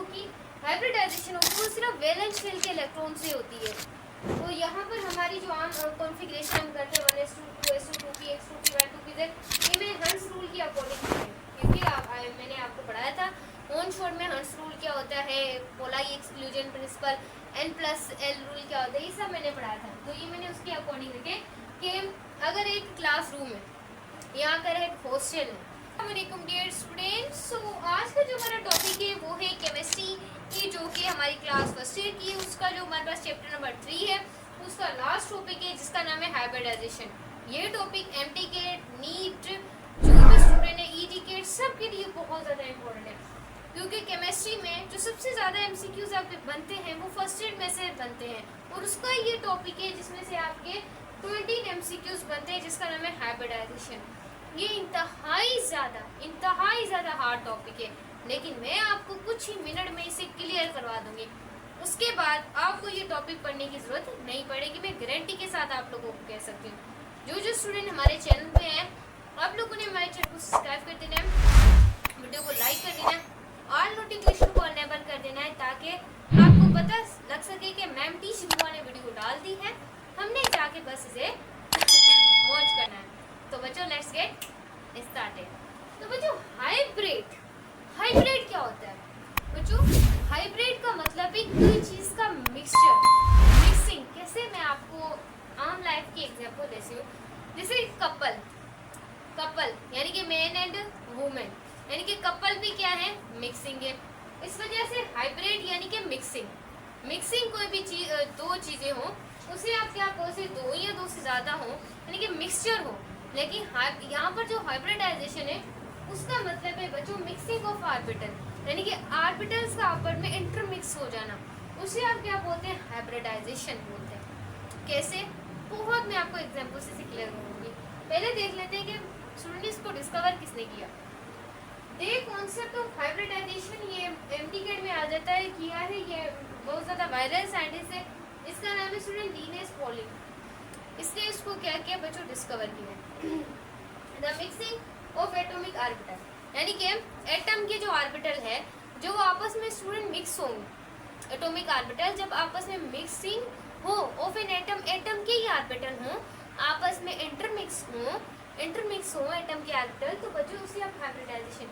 की हाइब्रिडाइजेशन होती है वो सिर्फ वैलेंस शेल के इलेक्ट्रॉन से होती है। तो यहाँ पर हमारी जो आम कॉन्फ़िगरेशन हम करते हैं 1s2 2s2 2p x2 p1 2pz, ये मैं हंस रूल के अकॉर्डिंग है, क्योंकि मैंने आपको पढ़ाया था ऑन शॉर्ट में हंस रूल क्या होता है, पोलाई एक्सक्लूजन प्रिंसिपल, n+l रूल क्या होता है, ये सब मैंने पढ़ाया था। तो ये मैंने उसके अकॉर्डिंग रखे कि अगर एक क्लासरूम है, यहाँ कर एक हॉस्टल है। वालेकुम डियर स्टूडेंट्स, सो आज का जो हमारा टॉपिक है वो है केमिस्ट्री की, जो कि हमारी क्लास फर्स्ट ईयर की है। उसका जो हमारे पास चैप्टर नंबर 3 है, उसका लास्ट टॉपिक है जिसका नाम है हाइब्रिडाइजेशन। ये टॉपिक एमटी के नीट जो भी स्टूडेंट है ईटी के सबके लिए बहुत ज़्यादा इंपॉर्टेंट है, क्योंकि केमिस्ट्री में जो सबसे ज़्यादा एमसीक्यूज आपके बनते हैं वो फर्स्ट ईयर में से बनते हैं, और उसका ये टॉपिक है जिसमें से आपके 20 एमसीक्यूज बनते हैं, जिसका नाम है हाइब्रिडाइजेशन। ये इंतहाई ज़्यादा हार्ड टॉपिक है, लेकिन मैं आपको कुछ ही मिनट में इसे क्लियर करवा दूंगी। उसके बाद आपको ये टॉपिक पढ़ने की ज़रूरत नहीं पड़ेगी, मैं गारंटी के साथ आप लोगों को कह सकती हूँ। जो स्टूडेंट हमारे चैनल पे हैं, आप लोगों ने हमारे चैनल को सब्सक्राइब कर देना है, वीडियो को लाइक कर देना है, और नोटिफिकेशन को अनेबल कर देना है, ताकि आपको पता लग सके कि मैम टी शिबुआ ने वीडियो डाल दी है, हमने जाके बस इसे वॉच करना है। तो बच्चों लेट्स गेट स्टार्टेड। तो बच्चों हाइब्रिड क्या होता है? बच्चों हाइब्रिड का मतलब है कोई चीज़ का मिक्सिंग। कैसे? मैं आपको आम लाइफ की एग्जांपल देती हूँ। जैसे कपल यानी कि मैन एंड वुमेन, यानी कि कपल भी क्या है? मिक्सिंग है। इस वजह से हाइब्रिड यानी कि मिक्सिंग कोई भी चीज, दो चीज़ें हो, उसे आप क्या बोलते हैं? दो या दो से ज़्यादा हो, यानी कि मिक्सचर हो। लेकिन यहाँ पर जो हाइब्रिडाइजेशन है उसका मतलब है बच्चों मिक्सिंग ऑफ ऑर्बिटल, यानी कि ऑर्बिटल्स का आपस में इंटरमिक्स हो जाना, उसे आप क्या बोलते हैं? हाइब्रिडाइजेशन बोलते हैं। कैसे? बहुत मैं आपको एग्जांपल से क्लियर करूँगी। पहले देख लेते हैं कि स्टूडेंट इसको डिस्कवर किसने किया। ये कॉन्सेप्ट ऑफ हाइब्रिडाइजेशन ये एमटीकेट में आ जाता है, किया है, ये बहुत ज़्यादा वायरल साइंटिस्ट है, इसका नाम है स्टूडेंट लिनेस पॉलिंग। इसने इसको क्या किया बच्चों? डिस्कवर किया the mixing of atomic orbital, यानी कि एटम के जो ऑर्बिटल है जो आपस में स्टूडेंट मिक्स होंगे। एटॉमिक ऑर्बिटल जब आपस में मिक्सिंग हो ऑफ एन एटम के ही ऑर्बिटल हो, आपस में इंटरमिक्स हो एटम के ऑर्बिटल, तो बच्चों उसे आप हाइब्रिडाइजेशन।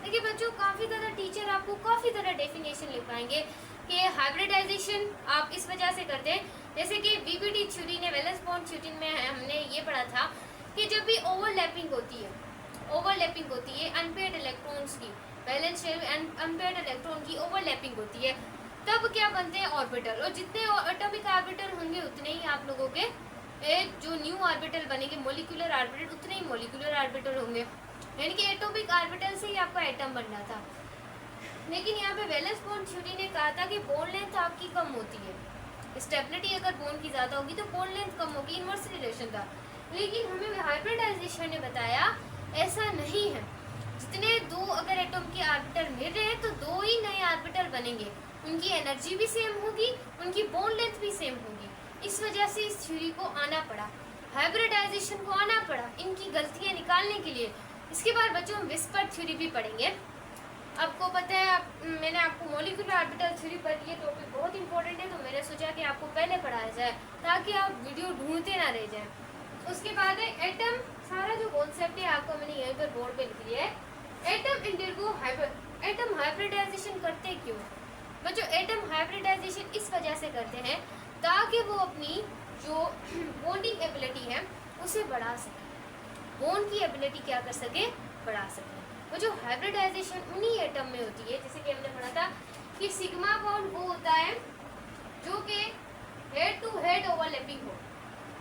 देखिए बच्चों काफ़ी ज़्यादा टीचर आपको काफ़ी ज़्यादा डेफिनेशन लिख पाएंगे कि हाइब्रिडाइजेशन आप इस वजह से करते हैं, जैसे कि बीबीटी थ्योरी ने, वैलेंस बॉन्ड थ्योरी में हमने ये पढ़ा था कि जब भी ओवरलैपिंग होती है अनपेयर्ड इलेक्ट्रॉन्स की, वैलेंस शेल अनपेयर्ड इलेक्ट्रॉन की ओवरलैपिंग होती है, तब क्या बनते हैं? ऑर्बिटल। और जितने एटॉमिक ऑर्बिटल होंगे उतने ही आप लोगों के जो न्यू ऑर्बिटल बनेंगे, मोलिकुलर ऑर्बिटल, उतने ही मोलिकुलर ऑर्बिटल होंगे, यानी कि एटॉमिक ऑर्बिटल से ही आपका एटम बनना था। लेकिन यहाँ पे वैलेंस बॉन्ड थ्योरी ने कहा था कि बॉन्ड लेंथ आपकी कम होती है, स्टेबिलिटी अगर बॉन्ड की ज़्यादा होगी तो बॉन्ड लेंथ कम होगी, इनवर्स रिलेशन था। लेकिन हमें हाइब्रिडाइजेशन ने बताया ऐसा नहीं है, जितने दो अगर एटम के ऑर्बिटल मिल रहे हैं तो दो ही नए ऑर्बिटल बनेंगे, उनकी एनर्जी भी सेम होगी, उनकी बॉन्ड लेंथ भी सेम होगी। इस वजह से इस थ्योरी को आना पड़ा, हाइब्रिडाइजेशन को आना पड़ा इनकी गलतियाँ निकालने के लिए। इसके बाद बच्चों हम विस्पर थ्योरी भी पढ़ेंगे। आपको पता है मैंने आपको मॉलिक्यूलर ऑर्बिटल थ्योरी पढ़ी है, टॉपिक बहुत इंपॉर्टेंट है, तो मैंने सोचा कि आपको पहले पढ़ाया जाए ताकि आप वीडियो ढूंढते ना रह जाएं। उसके बाद है एटम, सारा जो कॉन्सेप्ट है आपको मैंने यहीं पर बोर्ड पे लिख दिया है। एटम हाइब्रिडाइजेशन करते क्यों? बच्चों एटम हाइब्रिडाइजेशन इस वजह से करते हैं ताकि वो अपनी जो बॉन्डिंग एबिलिटी है उसे बढ़ा सके, बॉन्ड की एबिलिटी क्या कर सके? बढ़ा सके। वो जो हाइब्रिडाइजेशन उन्हीं एटम में होती है, जैसे कि हमने पढ़ा था कि सिग्मा बॉन्ड वो होता है जो कि हेड टू हेड ओवरलैपिंग हो,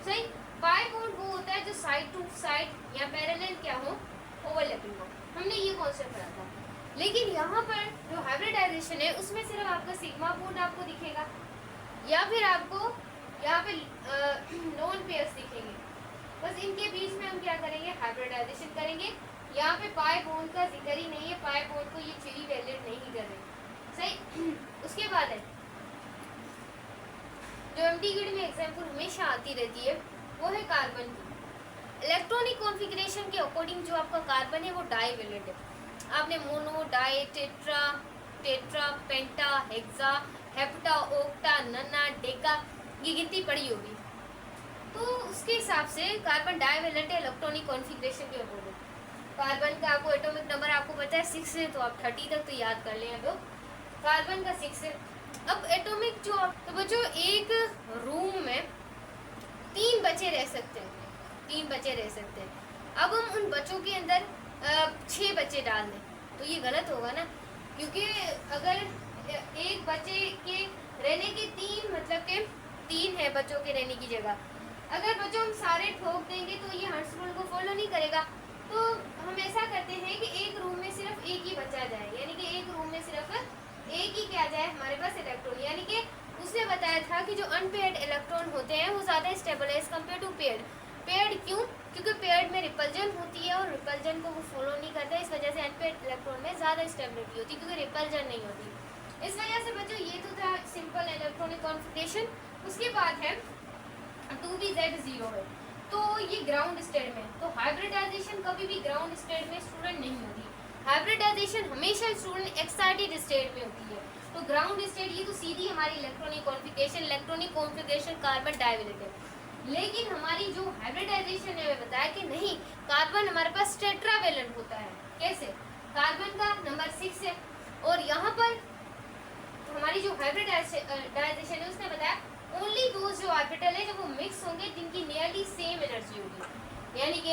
सही। पाई बॉन्ड वो होता है जो साइड टू साइड या पैरेलल क्या हो? ओवरलैपिंग हो। हमने ये कॉन्सेप्ट पढ़ा था। लेकिन यहाँ पर जो हाइब्रिडाइजेशन है उसमें सिर्फ आपका सिग्मा बॉन्ड आपको दिखेगा, या फिर आपको यहाँ पे नॉन पेयर्स दिखेंगे, बस इनके बीच में हम क्या करेंगे? हाइब्रिडाइजेशन करेंगे। यहाँ पे पाई बॉन्ड का जिक्र ही नहीं है, पाई बॉन्ड को ये थ्योरी वैलिड नहीं कर रहे, सही। उसके बाद है जो एमटीकेटी में एग्जाम्पल हमेशा आती रहती है वो है कार्बन की। इलेक्ट्रॉनिक कॉन्फ़िगरेशन के अकॉर्डिंग जो आपका कार्बन है वो डाई वैलेंट है। आपने मोनो, डाई, टेट्रा, टेट्रा, पेंटा, हेक्सा, हेप्टा, ओक्टा, नन्ना, डेका, ये गिनती पड़ी होगी। तो उसके हिसाब से कार्बन डाइवैलेंट इलेक्ट्रॉनिक कॉन्फ़िगरेशन के अकॉर्डिंग कार्बन का आपको एटॉमिक नंबर आपको पता है 6 है, तो आप 30 तक तो याद कर लें। अब कार्बन का 6 है। अब एटॉमिक जो तो बच्चों एक रूम में 3 बच्चे रह सकते हैं, 3 बच्चे रह सकते हैं। अब हम उन बच्चों के अंदर 6 बच्चे डाल दें तो ये गलत होगा ना, क्योंकि अगर एक बच्चे के रहने के 3 मतलब के 3 है बच्चों के रहने की जगह, अगर बच्चों हम सारे ठोक देंगे तो ये हर्ट्ज रूल को फॉलो नहीं करेगा। तो हम ऐसा करते हैं कि एक रूम में सिर्फ एक ही बचा जाए, यानी कि एक रूम में सिर्फ एक ही क्या जाए हमारे पास इलेक्ट्रॉन, यानी कि उसने बताया था कि जो अनपेयर्ड इलेक्ट्रॉन होते हैं वो ज़्यादा स्टेबल है as compare to paired. Paired क्यों? क्योंकि पेयर्ड में रिपल्जन होती है और रिपल्जन को वो फॉलो नहीं करता, इस वजह से अनपेयर्ड इलेक्ट्रॉन में ज़्यादा स्टेबिलिटी होती है क्योंकि रिपल्जन नहीं होती। इस वजह से बच्चों ये तो था सिंपल इलेक्ट्रॉनिक कॉन्फ़िगरेशन। उसके बाद है 2pz0 है, तो ये ग्राउंड स्टेट में, तो हाइब्रिडाइजेशन कभी भी ग्राउंड स्टेट में स्टूडेंट नहीं होती, हाइब्रिडाइजेशन हमेशा स्टूडेंट एक्साइटेड स्टेट में होती है। तो ग्राउंड स्टेट ये तो सीधी हमारी इलेक्ट्रॉनिक कॉन्फ़िगरेशन कार्बन डाइवैलेंट है। लेकिन हमारी जो हाइब्रिडाइजेशन है बताया कि नहीं, कार्बन हमारे पास टेट्रावेलेंट होता है। कैसे? कार्बन का नंबर 6 है और यहाँ पर हमारी जो हाइब्रिडाइजेशन है उसने बताया ओनली दोज जो ऑर्बिटल है जब वो मिक्स होंगे जिनकी नियरली सेम एनर्जी होगी, यानी कि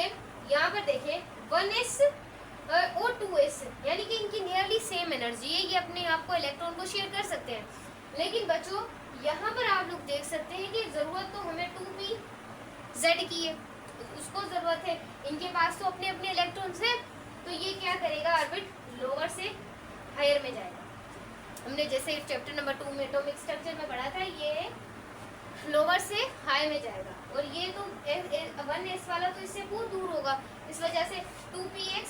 यहाँ पर देखिए 1s और 2s, यानी कि इनकी नियरली सेम एनर्जी है, ये अपने आप को इलेक्ट्रॉन को शेयर कर सकते हैं। लेकिन बच्चों यहाँ पर आप लोग देख सकते हैं कि ज़रूरत तो हमें 2pz की है, उसको ज़रूरत है, इनके पास तो अपने अपने इलेक्ट्रॉन्स हैं, तो ये क्या करेगा, ऑर्बिट लोअर से हायर में जाएगा। हमने जैसे चैप्टर नंबर 2 में एटॉमिक स्ट्रक्चर में पढ़ा था, ये लोअर से हाई में जाएगा और ये तो 1s वाला तो इससे बहुत दूर होगा, इस वजह से 2px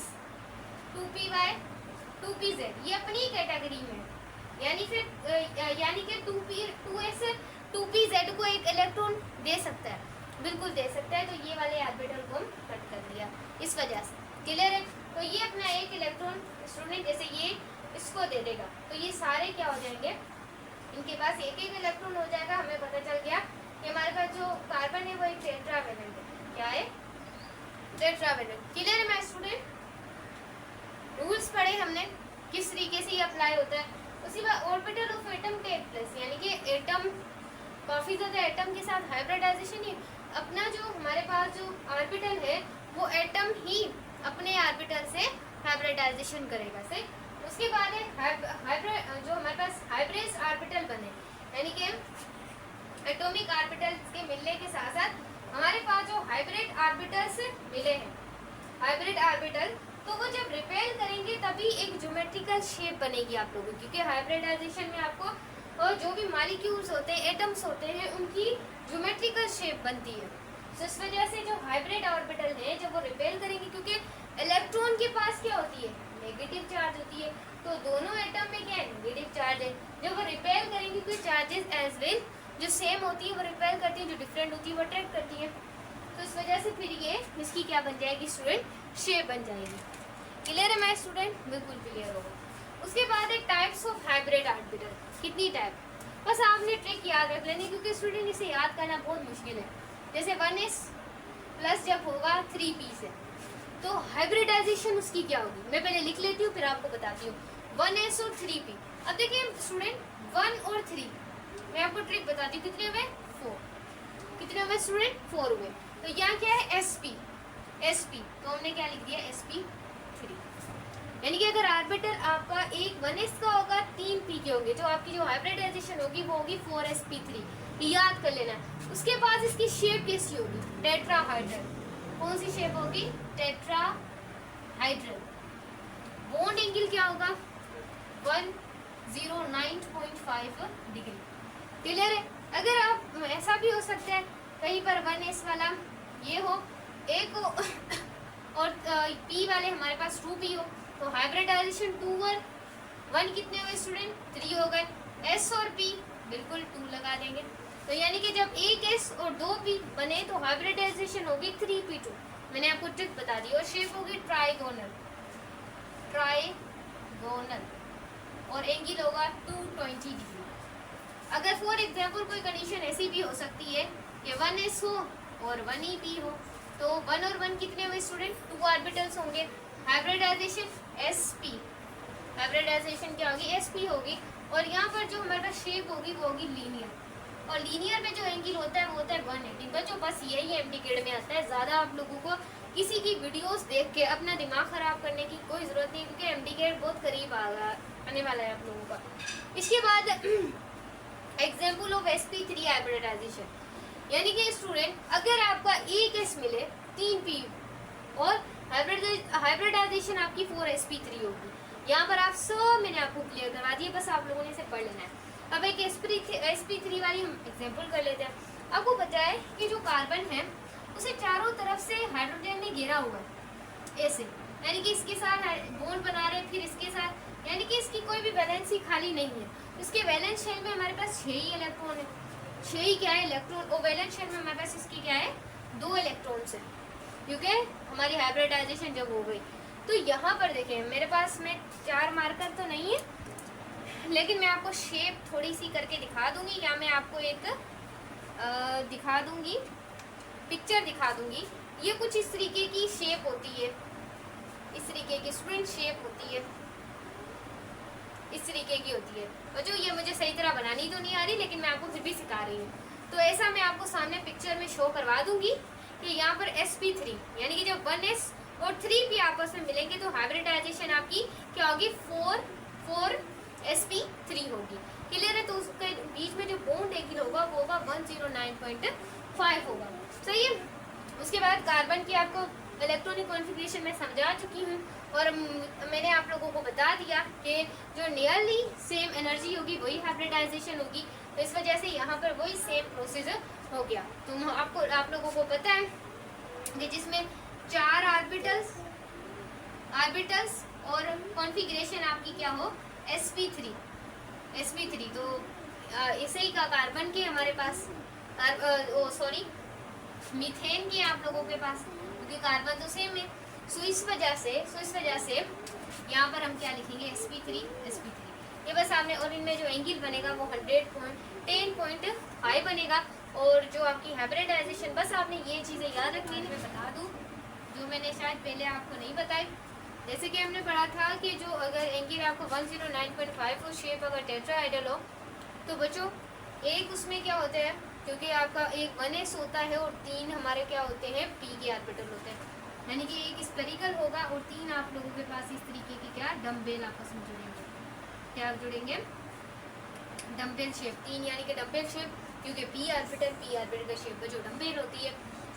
2py 2pz ये अपनी ही कैटेगरी में, यानी कि 2s 2pz को एक इलेक्ट्रॉन दे सकता है, बिल्कुल दे सकता है। तो ये वाले ऑर्बिटल को हम कट कर दिया इस वजह से, क्लियर है। तो ये अपना एक इलेक्ट्रॉन स्टूडेंट जैसे ये इसको दे देगा, तो ये सारे क्या हो जाएंगे, इनके पास एक एक इलेक्ट्रॉन हो जाएगा। हमें पता चल गया कि हमारे पास जो कार्बन है वो एक टेट्रावेलेंट है। क्या है? टेट्रावेलेंट। क्लियर है मैं स्टूडेंट? रूल्स पढ़े हमने किस तरीके से ये अप्लाई होता है। उसी बाद orbital of atom take place, यानी कि एटम काफ़ी ज़्यादा एटम के साथ हाइब्रिडाइजेशन ही अपना जो हमारे पास जो ऑर्बिटल है वो एटम ही अपने ऑर्बिटल से हाइब्रिडाइजेशन करेगा। सही। उसके बाद है जो हमारे पास हाइब्रिड ऑर्बिटल बने, यानी कि एटॉमिक ऑर्बिटल्स के मिलने के साथ साथ हमारे पास जो हाइब्रिड ऑर्बिटल्स मिले हैं, हाइब्रिड ऑर्बिटल, तो वो जब रिपेल करेंगे तभी एक ज्योमेट्रिकल शेप बनेगी आप लोगों की, क्योंकि हाइब्रिडाइजेशन में आपको और जो भी मॉलिक्यूल्स होते हैं, एटम्स होते हैं, उनकी ज्योमेट्रिकल शेप बनती है। तो इस वजह से जो हाइब्रिड ऑर्बिटल है जब वो रिपेल करेंगे, क्योंकि इलेक्ट्रॉन के पास क्या होती है, नेगेटिव चार्ज होती है, तो दोनों एटम में क्या है, नेगेटिव चार्ज है। जब वो रिपेल करेंगे कोई चार्जेस एज वेल जो सेम होती है वो रिपेल करती है, जो डिफरेंट होती है वो अट्रैक्ट करती है। तो इस वजह से फिर ये इसकी क्या बन जाएगी स्टूडेंट, शेप बन जाएगी। क्लियर है मैं स्टूडेंट? बिल्कुल क्लियर होगा। उसके बाद है टाइप्स ऑफ हाइब्रिड ऑर्बिटल। कितनी टाइप, बस आपने ट्रिक याद रख लेनी, क्योंकि स्टूडेंट इसे याद करना बहुत मुश्किल है। जैसे 1s प्लस जब होगा 3p से, तो हाइब्रिडाइजेशन उसकी क्या होगी, मैं पहले लिख लेती हूँ फिर आपको बताती हूँ। 1s और 3p। अब देखिए स्टूडेंट 1 और 3, मैं आपको ट्रिक बताती हूँ। कितने हुए? 4। कितने हुए स्टूडेंट? 4 हुए। तो यहाँ क्या है? sp, तो हमने क्या लिख दिया? sp3। यानी कि अगर ऑर्बिटल आपका एक 1s का होगा, 3p के होंगे, जो आपकी जो हाइब्रिडाइजेशन होगी वो होगी 4sp3, याद कर लेना। उसके बाद इसकी शेप कैसी होगी? टेट्राहाइड्रल। कौन सी शेप होगी? टेट्राहाइड्रल। बॉन्ड एंगल क्या होगा? 109.5 डिग्री। क्लियर है? अगर आप ऐसा भी हो सकता है कहीं पर 1s वाला ये हो, एक हो और p वाले हमारे पास 2p हो, तो हाइब्रिडाइजेशन 2 और 1 कितने हुए स्टूडेंट? 3 हो गए। s और p बिल्कुल 2 लगा देंगे। तो यानी कि जब एक s और 2p बने तो हाइब्रिडाइजेशन होगी 3p2। मैंने आपको ट्रिक बता दी। और शेप होगी ट्राइगोनल। और एंगल होगा 220 डिग्री। अगर फॉर एग्जांपल कोई कंडीशन ऐसी भी हो सकती है कि 1s हो और 1e हो, तो 1 और 1 कितने हुए स्टूडेंट? 2 ऑर्बिटल्स होंगे। हाइब्रिडाइजेशन sp, हाइब्रिडाइजेशन क्या होगी? sp होगी। और यहाँ पर जो हमारे पास शेप होगी वो होगी लीनियर, और लीनियर में जो एंगल होता है वो होता है 180। बच्चों बस यही एमडीकेड में आता है, ज़्यादा आप लोगों को किसी की वीडियोस देख के अपना दिमाग ख़राब करने की कोई ज़रूरत नहीं, क्योंकि एमडीकेड बहुत करीब आने वाला है आप लोगों का। इसके बाद एग्जाम्पल ऑफ sp3 हाइब्रिडाइजेशन, यानी कि स्टूडेंट अगर आपका एक s मिले 3 p और हाइब्रिडाइजेशन आपकी 4sp3 होगी। यहाँ पर आप सब मैंने आपको क्लियर करवा दिया, बस आप लोगों ने इसे पढ़ लेना है। अब एक sp3 वाली हम एग्जाम्पल कर लेते हैं। आपको पता है कि जो कार्बन है उसे चारों तरफ से हाइड्रोजन ने घेरा हुआ है ऐसे, यानी कि इसके साथ बॉन्ड बना रहे हैं, फिर इसके साथ, यानी कि इसकी कोई भी वैलेंसी खाली नहीं है। इसके वैलेंस शेल में हमारे पास 6 ही इलेक्ट्रॉन है, 6 ही क्या है? इलेक्ट्रॉन। और वैलेंस शेल में हमारे पास इसकी क्या है? 2 इलेक्ट्रॉन्स है, क्योंकि हमारी हाइब्रिडाइजेशन जब हो गई। तो यहाँ पर देखें मेरे पास में 4 मार्कर तो नहीं है, लेकिन मैं आपको शेप थोड़ी सी करके दिखा दूंगी, या मैं आपको एक दिखा दूंगी, पिक्चर दिखा दूंगी। ये कुछ इस तरीके की शेप होती है, इस तरीके की स्ट्रिंग शेप होती है, इस तरीके की होती है। और जो ये मुझे सही तरह बनानी तो नहीं आ रही, लेकिन मैं आपको फिर भी सिखा रही हूँ। तो ऐसा मैं आपको सामने पिक्चर में शो करवा दूंगी कि यहाँ पर sp3 यानी कि जब 1s और 3p आपस में मिलेंगे तो हाइब्रिडाइजेशन आपकी क्या होगी? 4sp3 होगी। क्लियर है? तो उसके बीच में जो बॉन्ड एंगल होगा वो होगा 109.5 होगा। सही है। उसके बाद कार्बन की आपको इलेक्ट्रॉनिक कॉन्फ़िगरेशन में समझा चुकी हूँ, और मैंने आप लोगों को बता दिया कि जो नियरली सेम एनर्जी होगी वही हाइब्रिडाइजेशन होगी। तो इस वजह से यहाँ पर वही सेम प्रोसीजर हो गया। तो आप लोगों को पता है कि जिसमें 4 ऑर्बिटल्स और कॉन्फ़िगरेशन आपकी क्या हो? sp3। तो इसे ही का कार्बन के हमारे पास मीथेन के आप लोगों के पास, क्योंकि कार्बन तो सेम है। सो इस वजह से यहाँ पर हम क्या लिखेंगे? sp3। ये बस आपने, और इनमें जो एंगल बनेगा वो 110.5 बनेगा। और जो आपकी हाइब्रिडाइजेशन, बस आपने ये चीज़ें याद रखनी है। मैं बता दूँ जो मैंने शायद पहले आपको नहीं बताई, जैसे कि हमने पढ़ा था कि जो अगर एंगल आपको 109.5 हो, शेप अगर टेट्राहेड्रल हो, तो बच्चों एक उसमें क्या होते हैं, क्योंकि आपका एक 1s होता है और 3 हमारे क्या होते हैं? p के ऑर्बिटल होते हैं, यानी कि एक स्फेरिकल होगा और 3 आप लोगों के पास इस तरीके की क्या डम्बेल आपस में जुड़ेंगे। क्या जुड़ेंगे? Dumbbell shape. 3 यानी कि डम्बेल शेप, क्योंकि p ऑर्बिटल का शेप जो डम्बेल होती है।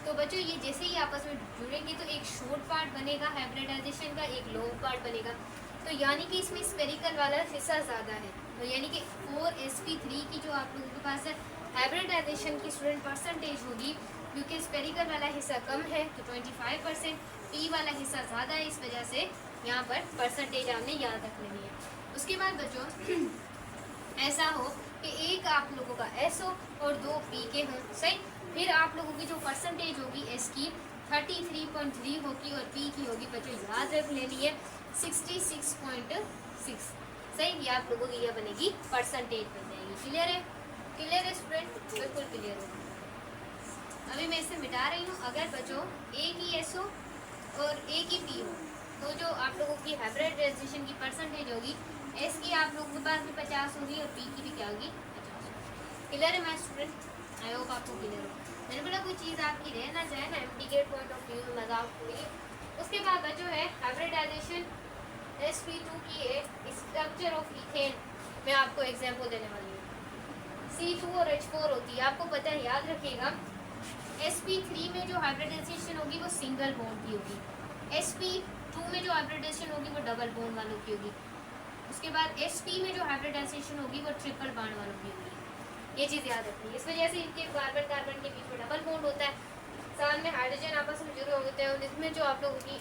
तो बच्चों ये जैसे ही आपस में जुड़ेंगे तो एक शॉर्ट पार्ट बनेगा हाइब्रिडाइजेशन का, एक लॉन्ग पार्ट बनेगा। तो यानी कि इसमें स्फेरिकल वाला हिस्सा ज़्यादा है। तो यानी कि 4sp3 की जो आप लोगों के पास है हाइब्रिडाइजेशन की स्टूडेंट परसेंटेज होगी, क्योंकि स्फेरिकल वाला हिस्सा कम है तो 25%, p वाला हिस्सा ज़्यादा है, इस वजह से यहाँ पर परसेंटेज आपने याद रख लेनी है। उसके बाद बच्चों ऐसा हो कि एक आप लोगों का s हो और 2 p के हों, सही। फिर आप लोगों की जो परसेंटेज होगी s की 33.3 होगी और p की होगी बच्चों याद रख लेनी है 66.6, सही। ये आप लोगों की यह बनेगी परसेंटेज बन जाएगी। क्लियर है? क्लियर है स्टूडेंट? बिल्कुल क्लियर है। अभी मैं इसे मिटा रही हूँ। अगर बच्चों एक ही s हो और एक ही p हो, तो जो आप लोगों की हाइब्रिडाइजेशन की परसेंटेज होगी s की आप लोगों के पास भी 50 होगी और p की भी क्या होगी? 50। क्लियर है मैं स्टूडेंट? आई होप आपको क्लियर हो। मैंने बोला कोई चीज़ आपकी रह ना जाए ना, एमडीकेड पॉइंट ऑफ व्यू में मजाक हुई। उसके बाद बच्चों है हाइब्रिडाइजेशन sp2 की है स्ट्रक्चर ऑफ इथेन। मैं आपको एग्जांपल देने वाली हूँ। C2 और H4 होती है, आपको पता है, याद रखिएगा। sp3 में जो हाइब्रिडाइजेशन होगी वो सिंगल बॉन्ड की होगी, sp2 में जो हाइब्रिडाइजेशन होगी वो डबल बॉन्ड वालों की होगी। उसके बाद sp में जो हाइब्रिडाइजेशन होगी वो ट्रिपल बॉन्ड वालों की होगी। ये चीज़ याद रखनी है। इस वजह से इनके कार्बन के बीच में डबल बॉन्ड होता है, साथ में हाइड्रोजन आपस में जुड़े होते हैं, और इसमें जो आप लोगों की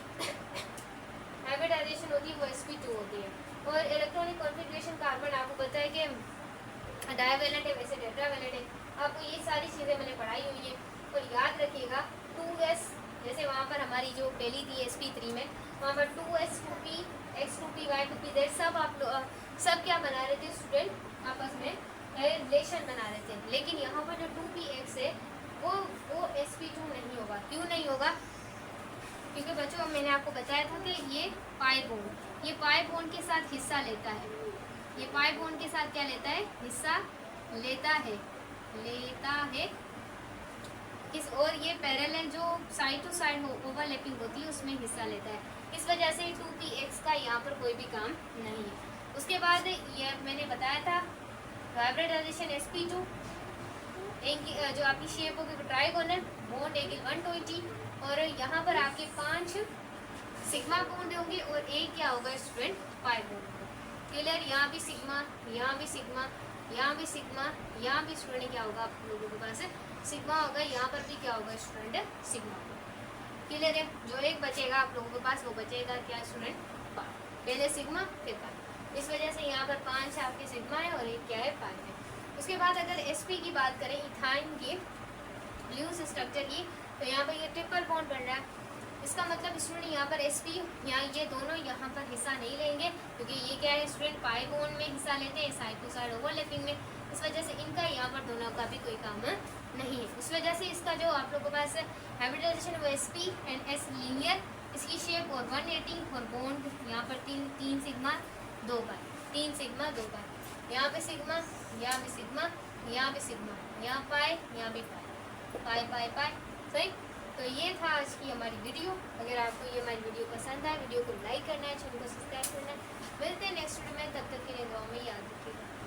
हाइब्रिडाइजेशन होती है वो sp2 होती है। और इलेक्ट्रॉनिक कॉन्फ़िगरेशन कार्बन आपको पता है कि डायवैलेंट है, वैसे टेट्रावैलेंट है। आपको ये सारी चीज़ें मैंने पढ़ाई हुई हैं। और याद रखिएगा 2s, जैसे वहाँ पर हमारी जो पहली थी sp3 में, वहाँ पर 2s 2p x2p y2p z सब आप लोग सब क्या बना रहे थे स्टूडेंट, आपस में रिलेशन बना रहे थे। लेकिन यहाँ पर जो 2px है वो sp2 नहीं होगा। क्यों नहीं होगा? क्योंकि बच्चों मैंने आपको बताया था कि ये पाई बॉन्ड के साथ हिस्सा लेता है। ये पाई बॉन्ड के साथ क्या लेता है? हिस्सा लेता है किस, और ये पैरेलल जो साइड टू साइड ओवरलैपिंग होती है उसमें हिस्सा लेता है। इस वजह से 2px का यहाँ पर कोई भी काम नहीं है। उसके बाद ये मैंने बताया था हाइब्रिडाइजेशन sp2, जो आपकी शेप होगी ट्राइगोनल बॉन्ड एंगल 120, और यहाँ पर आपके 5 सिग्मा बॉन्ड होंगे और एक क्या होगा स्टूडेंट? Pi bond. क्लियर? यहाँ भी सिग्मा, यहाँ भी सिग्मा, यहाँ भी सिग्मा, यहाँ भी स्टूडेंट क्या होगा आप लोगों के पास? सिग्मा होगा। यहाँ पर भी क्या होगा स्टूडेंट? सिग्मा। क्लियर है? जो एक बचेगा आप लोगों के पास वो बचेगा क्या स्टूडेंट? पाई। पहले सिग्मा फिर पाई। इस वजह से यहाँ पर 5 आपके सिग्मा है और एक क्या है? पाई है। उसके बाद अगर sp की बात करें इथाइन के लूज स्ट्रक्चर की, तो यहाँ पर ये ट्रिपल बॉन्ड बन रहा है। इसका मतलब स्टूडेंट यहाँ पर sp यहाँ ये दोनों यहाँ पर हिस्सा नहीं लेंगे, क्योंकि ये क्या है स्टूडेंट? पाई बॉन्ड में हिस्सा लेते हैं साइड टू साइड ओवरलैपिंग में। इस वजह से इनका यहाँ पर दोनों का भी कोई काम नहीं है। इस वजह से इसका जो आप लोगों के पास हाइब्रिडाइजेशन वो sp एंड s लीनियर, इसकी शेप और 180 और बॉन्ड यहाँ पर 3 सिग्मा 2 पाई, 3 सिग्मा 2 पाई। यहाँ पे सिग्मा, यहाँ भी सिग्मा, यहाँ भी सिग्मा, यहाँ पाई, यहाँ भी पाई, पाई पाई पाई। सही? तो ये था आज की हमारी वीडियो। अगर आपको ये हमारी वीडियो पसंद आए, वीडियो को लाइक करना है, चैनल को सब्सक्राइब करना है। मिलते हैं नेक्स्ट वीडियो में, तब तक के लिए दुआ में याद रखिएगा।